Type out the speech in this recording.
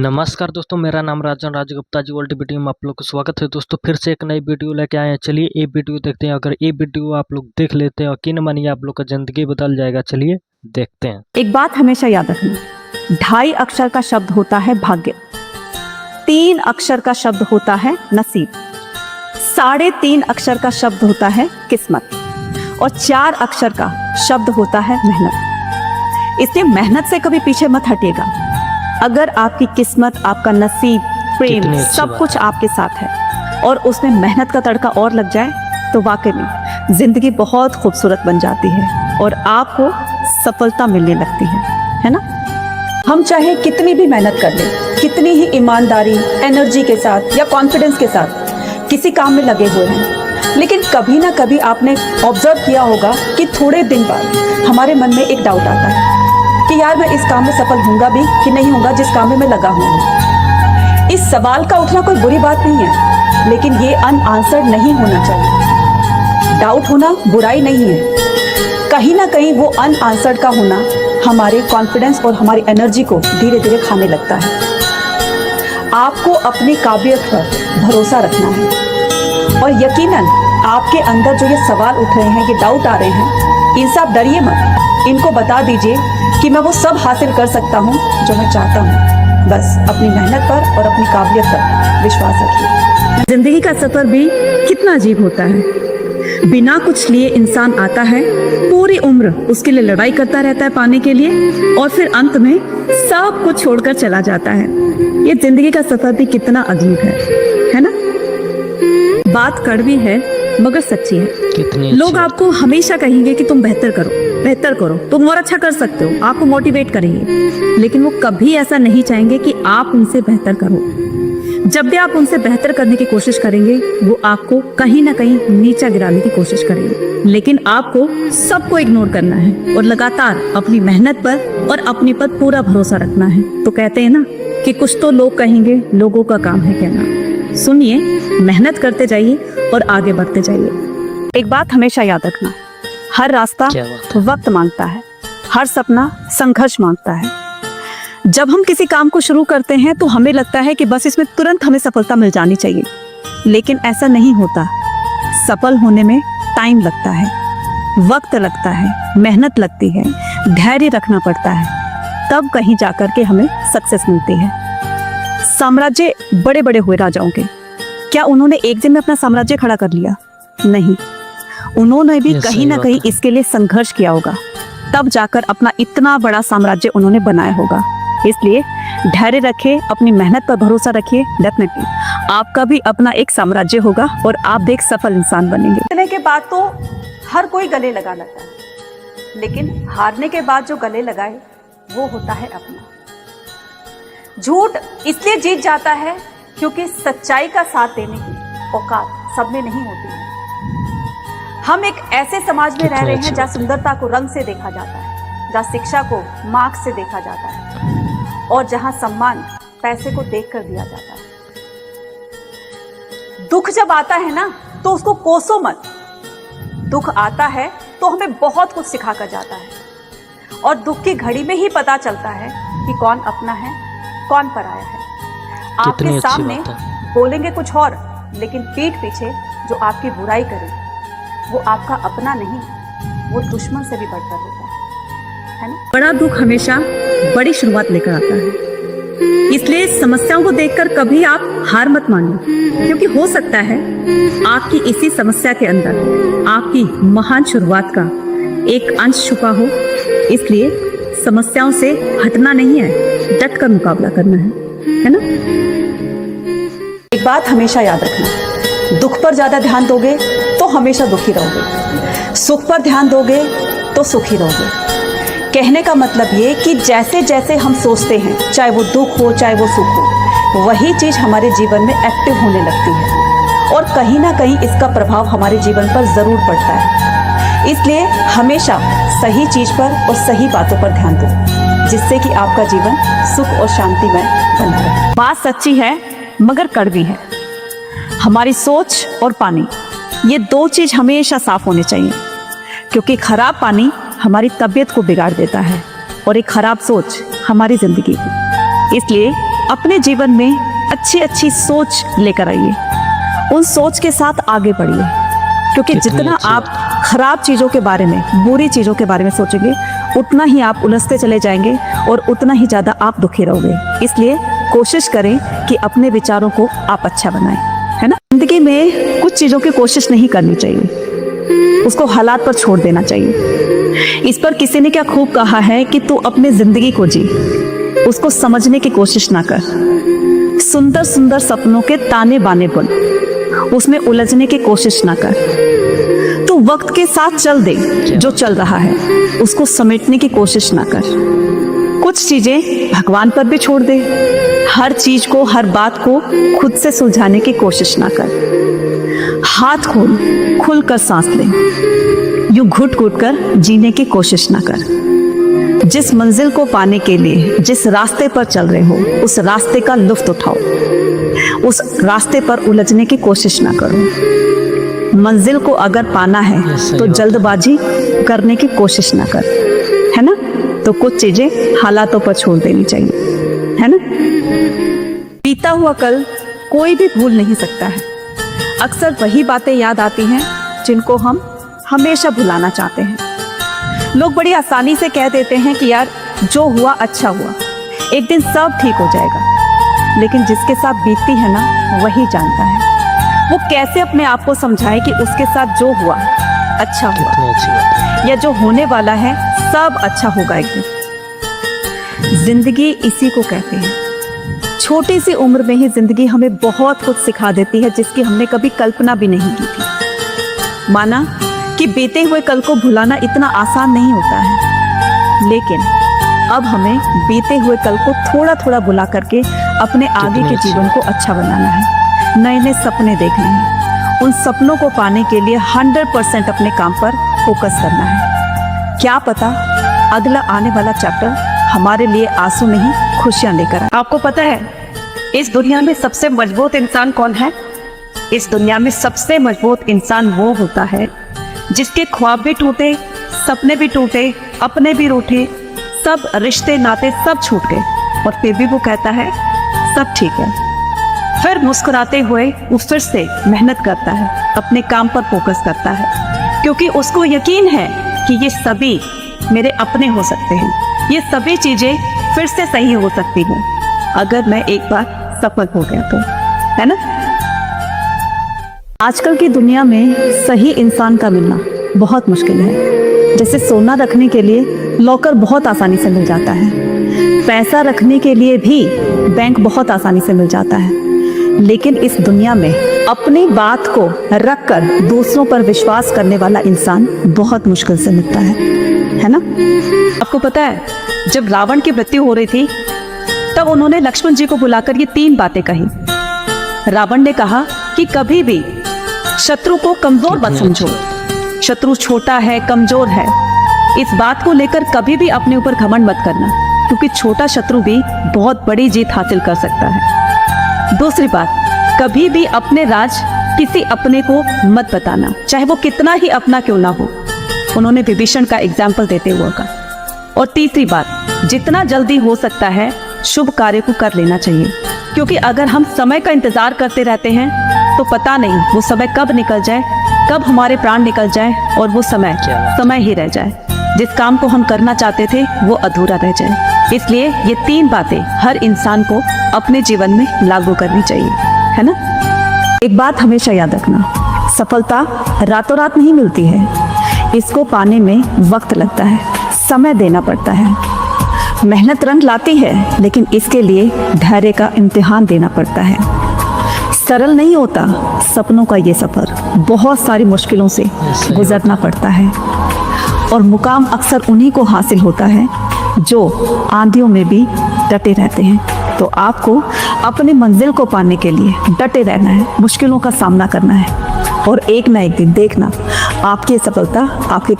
नमस्कार दोस्तों, मेरा नाम राजन राजगुप्ता जी वर्ल्ड वीडियो में आप लोग को स्वागत है। दोस्तों फिर से एक नई वीडियो लेके आए हैं। चलिए ये वीडियो देखते हैं। अगर ये वीडियो आप लोग देख लेते हैं और यकीन मानिए आप लोग का ज़िंदगी बदल जाएगा। चलिए देखते हैं। एक बात हमेशा याद रखना, 2.5 अक्षर का शब्द होता है भाग्य, 3 अक्षर का शब्द होता है नसीब, 3.5 अक्षर का शब्द होता है किस्मत और 4 अक्षर का शब्द होता है मेहनत। इसलिए मेहनत से कभी पीछे मत हटिएगा। अगर आपकी किस्मत, आपका नसीब, प्रेम सब कुछ आपके साथ है और उसमें मेहनत का तड़का और लग जाए तो वाकई में जिंदगी बहुत खूबसूरत बन जाती है और आपको सफलता मिलने लगती है ना। हम चाहे कितनी भी मेहनत कर लें, कितनी ही ईमानदारी, एनर्जी के साथ या कॉन्फिडेंस के साथ किसी काम में लगे हुए हैं, लेकिन कभी ना कभी आपने ऑब्जर्व किया होगा कि थोड़े दिन बाद हमारे मन में एक डाउट आता है कि यार मैं इस काम में सफल होऊंगा भी कि नहीं होऊंगा जिस काम में मैं लगा हूँ। इस सवाल का उठना कोई बुरी बात नहीं है, लेकिन ये अनआंसर्ड नहीं होना चाहिए। डाउट होना बुराई नहीं है, कहीं ना कहीं वो अनआंसर्ड का होना हमारे कॉन्फिडेंस और हमारी एनर्जी को धीरे धीरे खाने लगता है। आपको अपनी काबिलियत पर भरोसा रखना है और यकीनन आपके अंदर जो ये सवाल उठ रहे हैं, ये डाउट आ रहे हैं, इनसे आप डरिए मत। इनको बता दीजिए कि मैं वो सब हासिल कर सकता हूँ जो मैं चाहता हूँ। बस अपनी मेहनत पर और अपनी काबिलियत पर विश्वास रखिए। जिंदगी का सफर भी कितना अजीब होता है। बिना कुछ लिए इंसान आता है, पूरी उम्र उसके लिए लड़ाई करता रहता है पाने के लिए और फिर अंत में सब कुछ छोड़कर चला जाता है। ये जिंदगी का सफर भी कितना अजीब है ना। बात कड़वी है मगर सच्ची है। लोग आपको हमेशा कहेंगे कि तुम बेहतर करो, तुम और अच्छा कर सकते हो, आपको मोटिवेट करेंगे, लेकिन वो कभी ऐसा नहीं चाहेंगे कि आप उनसे बेहतर करो। जब भी आप उनसे बेहतर करने की कोशिश करेंगे, वो आपको कहीं ना कहीं नीचा गिराने की कोशिश करेंगे। लेकिन आपको सबको इग्नोर करना है और लगातार अपनी मेहनत पर और अपने पर पूरा भरोसा रखना है। तो कहते हैं ना कि कुछ तो लोग कहेंगे, लोगों का काम है कहना। सुनिए, मेहनत करते जाइए और आगे बढ़ते जाइए। एक बात हमेशा याद रखना, हर रास्ता वक्त मांगता है, हर सपना संघर्ष मांगता है। जब हम किसी काम को शुरू करते हैं तो हमें लगता है कि बस इसमें तुरंत हमें सफलता मिल जानी चाहिए, लेकिन ऐसा नहीं होता। सफल होने में टाइम लगता है, वक्त लगता है, मेहनत लगती है, धैर्य रखना पड़ता है, तब कहीं जाकर के हमें सक्सेस मिलती है। साम्राज्य बड़े बड़े हुए राजाओं के, क्या उन्होंने एक दिन में अपना साम्राज्य खड़ा कर लिया? नहीं, उन्होंने भी कहीं ना कहीं इसके लिए संघर्ष किया होगा, तब जाकर अपना इतना बड़ा साम्राज्य उन्होंने बनाया होगा। इसलिए धैर्य रखिए, अपनी मेहनत पर भरोसा रखिए, डेफिनेटली आपका भी अपना एक साम्राज्य होगा और आप भी एक सफल इंसान बनेंगे। जीतने के बाद तो हर कोई गले लगा लेता है, लेकिन हारने के बाद जो गले लगाए वो होता है अपना। झूठ इसलिए जीत जाता है क्योंकि सच्चाई का साथ देने की औकात सब में नहीं होती है। हम एक ऐसे समाज में रह रहे हैं जहाँ सुंदरता को रंग से देखा जाता है, जहाँ शिक्षा को मार्क्स से देखा जाता है और जहाँ सम्मान पैसे को देखकर दिया जाता है। दुख जब आता है ना तो उसको कोसो मत। दुख आता है तो हमें बहुत कुछ सिखा कर जाता है और दुख की घड़ी में ही पता चलता है कि कौन अपना है, कौन पराया है। आपके सामने बोलेंगे कुछ और, लेकिन पीठ पीछे जो आपकी बुराई करे वो आपका अपना नहीं, वो दुश्मन से भी बढ़कर होता है ना। बड़ा दुख हमेशा बड़ी शुरुआत लेकर आता है, इसलिए समस्याओं को देखकर कभी आप हार मत मानिए, क्योंकि हो सकता है आपकी इसी समस्या के अंदर आपकी महान शुरुआत का एक अंश छुपा हो। इसलिए समस्याओं से हटना नहीं है, डट कर मुकाबला करना है ना। एक बात हमेशा याद रखना, दुख पर ज्यादा ध्यान दोगे तो हमेशा दुखी रहोगे, सुख पर ध्यान दोगे तो सुखी रहोगे। कहने का मतलब ये कि जैसे जैसे हम सोचते हैं, चाहे वो दुख हो चाहे वो सुख हो, वही चीज हमारे जीवन में एक्टिव होने लगती है और कहीं ना कहीं इसका प्रभाव हमारे जीवन पर जरूर पड़ता है। इसलिए हमेशा सही चीज पर और सही बातों पर ध्यान दो, जिससे कि आपका जीवन सुख और शांतिमय बना रहे। बात सच्ची है मगर कड़वी है। हमारी सोच और पानी, ये 2 चीज हमेशा साफ होने चाहिए, क्योंकि खराब पानी हमारी तबीयत को बिगाड़ देता है और एक खराब सोच हमारी जिंदगी की। इसलिए अपने जीवन में अच्छी अच्छी सोच लेकर आइए, उन सोच के साथ आगे बढ़िए, क्योंकि कितनी जितना अच्छी आप खराब चीज़ों के बारे में, बुरी चीज़ों के बारे में सोचेंगे, उतना ही आप उलझते चले जाएंगे और उतना ही ज़्यादा आप दुखी रहोगे। इसलिए कोशिश करें कि अपने विचारों को आप अच्छा बनाएं, है ना। जिंदगी में कुछ चीज़ों की कोशिश नहीं करनी चाहिए, उसको हालात पर छोड़ देना चाहिए। इस पर किसी ने क्या खूब कहा है कि तू अपने जिंदगी को जी, उसको समझने की कोशिश ना कर। सुंदर सुंदर सपनों के ताने बाने बुन, उसमें उलझने की कोशिश ना कर। तू वक्त के साथ चल दे, जो चल रहा है उसको समेटने की कोशिश ना कर। कुछ चीजें भगवान पर भी छोड़ दे। हर चीज को, हर बात को खुद से सुलझाने की कोशिश ना कर। हाथ खोल, खुलकर सांस ले, यूं घुट घुट कर जीने की कोशिश ना कर। जिस मंजिल को पाने के लिए जिस रास्ते पर चल रहे हो, उस रास्ते का लुत्फ उठाओ, उस रास्ते पर उलझने की कोशिश ना करो। मंजिल को अगर पाना है तो जल्दबाजी करने की कोशिश ना कर, है ना। तो कुछ चीजें हालातों पर छोड़ देनी चाहिए, है ना। बीता हुआ कल कोई भी भूल नहीं सकता है। अक्सर वही बातें याद आती हैं जिनको हम हमेशा भुलाना चाहते हैं। लोग बड़ी आसानी से कह देते हैं कि यार जो हुआ अच्छा हुआ, एक दिन सब ठीक हो जाएगा। लेकिन जिसके साथ बीतती है ना, वही जानता है वो कैसे अपने आप को समझाए कि उसके साथ जो हुआ अच्छा हुआ, कितनी अच्छी बात है। या जो होने वाला है सब अच्छा होगा एक दिन। जिंदगी इसी को कहते हैं। छोटी सी उम्र में ही जिंदगी हमें बहुत कुछ सिखा देती है जिसकी हमने कभी कल्पना भी नहीं की थी। माना कि बीते हुए कल को भुलाना इतना आसान नहीं होता है, लेकिन अब हमें बीते हुए कल को थोड़ा थोड़ा भुला करके अपने आगे के जीवन को अच्छा बनाना है। नए नए सपने देखने हैं। उन सपनों को पाने के लिए 100% अपने काम पर फोकस करना है। क्या पता अगला आने वाला चैप्टर हमारे लिए आंसू नहीं, खुशियां लेकर आए। आपको पता है इस दुनिया में सबसे मजबूत इंसान कौन है? इस दुनिया में सबसे मजबूत इंसान वो होता है जिसके ख्वाब भी टूटे, सपने भी टूटे, अपने भी रूठे, सब रिश्ते नाते सब छूट गए, और फिर भी वो कहता है सब ठीक है। फिर मुस्कुराते हुए वो फिर से मेहनत करता है, अपने काम पर फोकस करता है, क्योंकि उसको यकीन है कि ये सभी मेरे अपने हो सकते हैं, ये सभी चीजें फिर से सही हो सकती हैं अगर मैं एक बार सफल हो गया तो, है ना। आजकल की दुनिया में सही इंसान का मिलना बहुत मुश्किल है। जैसे सोना रखने के लिए लॉकर बहुत आसानी से मिल जाता है, पैसा रखने के लिए भी बैंक बहुत आसानी से मिल जाता है, लेकिन इस दुनिया में अपनी बात को रखकर दूसरों पर विश्वास करने वाला इंसान बहुत मुश्किल से मिलता है ना। आपको पता है जब रावण की मृत्यु हो रही थी तब उन्होंने लक्ष्मण जी को बुलाकर ये 3 बातें कही। रावण ने कहा कि कभी भी शत्रु को कमजोर मत समझो, शत्रु छोटा है, कमजोर है, इस बात को लेकर कभी भी अपने ऊपर घमंड मत करना, क्योंकि छोटा शत्रु भी बहुत बड़ी जीत हासिल कर सकता है। दूसरी बात, कभी भी अपने राज किसी अपने को मत बताना, चाहे वो कितना ही अपना क्यों ना हो। उन्होंने विभीषण का एग्जाम्पल देते हुए कहा। और तीसरी बात, जितना जल्दी हो सकता है शुभ कार्य को कर लेना चाहिए, क्योंकि अगर हम समय का इंतजार करते रहते हैं तो पता नहीं वो समय कब निकल जाए, कब हमारे प्राण निकल जाए और वो समय ही रह जाए, जिस काम को हम करना चाहते थे वो अधूरा रह जाए। इसलिए ये 3 बातें हर इंसान को अपने जीवन में लागू करनी चाहिए, है ना। एक बात हमेशा याद रखना, सफलता रातों रात नहीं मिलती है, इसको पाने में वक्त लगता है, समय देना पड़ता है। मेहनत रंग लाती है, लेकिन इसके लिए धैर्य का इम्तिहान देना पड़ता है। सरल नहीं होता सपनों का ये सफर, बहुत सारी मुश्किलों से गुजरना पड़ता है, और मुकाम अक्सर उन्हीं को हासिल होता है जो आंधियों में भी डटे रहते हैं। तो आपको अपनी मंजिल को पाने के लिए डटे रहना है, मुश्किलों का सामना करना है, और एक ना एक दिन देखना आपकी सफलता आपके